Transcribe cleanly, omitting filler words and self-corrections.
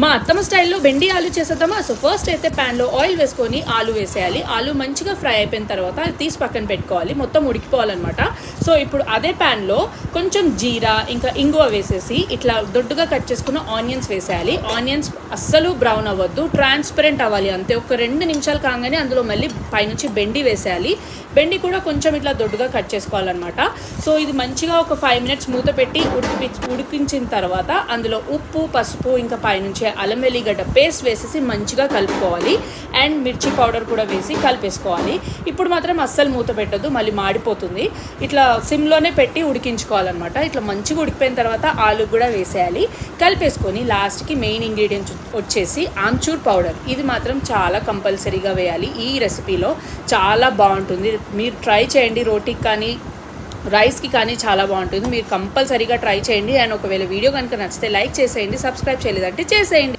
మా అత్తమ్మ స్టైల్లో బెండి ఆలు చేసేద్దామా. సో ఫస్ట్ అయితే ప్యాన్లో ఆయిల్ వేసుకొని ఆలు వేసేయాలి. ఆలు మంచిగా ఫ్రై అయిపోయిన తర్వాత అది తీసి పక్కన పెట్టుకోవాలి, మొత్తం ఉడికిపోవాలన్నమాట. సో ఇప్పుడు అదే ప్యాన్లో కొంచెం జీరా ఇంకా ఇంగువ వేసేసి ఇట్లా దొడ్డుగా కట్ చేసుకున్న ఆనియన్స్ వేసేయాలి. ఆనియన్స్ అస్సలు బ్రౌన్ అవ్వద్దు, ట్రాన్స్పరెంట్ అవ్వాలి అంతే. ఒక 2 నిమిషాలు కాగానే అందులో మళ్ళీ పైనుంచి బెండి వేసేయాలి. బెండి కూడా కొంచెం ఇట్లా దొడ్డుగా కట్ చేసుకోవాలన్నమాట. సో ఇది మంచిగా ఒక 5 మినిట్స్ మూత పెట్టి ఉడికించిన తర్వాత అందులో ఉప్పు, పసుపు ఇంకా పైనుంచి అల్లం వెల్లిగడ్డ పేస్ట్ వేసేసి మంచిగా కలుపుకోవాలి. అండ్ మిర్చి పౌడర్ కూడా వేసి కలిపేసుకోవాలి. ఇప్పుడు మాత్రం అస్సలు మూత పెట్టద్దు, మళ్ళీ మాడిపోతుంది. ఇట్లా సిమ్లోనే పెట్టి ఉడికించుకోవాలన్నమాట. ఇట్లా మంచిగా ఉడికిపోయిన తర్వాత ఆలు కూడా వేసేయాలి. కలిపేసుకొని లాస్ట్కి మెయిన్ ఇంగ్రీడియంట్స్ వచ్చేసి ఆమ్చూర్ పౌడర్. ఇది మాత్రం చాలా కంపల్సరీగా వేయాలి ఈ రెసిపీలో, చాలా బాగుంటుంది. మీరు ట్రై చేయండి, రోటీకి కానీ రైస్కి కానీ చాలా బాగుంటుంది. మీరు కంపల్సరీగా ట్రై చేయండి. అండ్ ఒకవేళ వీడియో కనుక నచ్చితే లైక్ చేసేయండి, సబ్స్క్రైబ్ చేయలేదంటే చేసేయండి.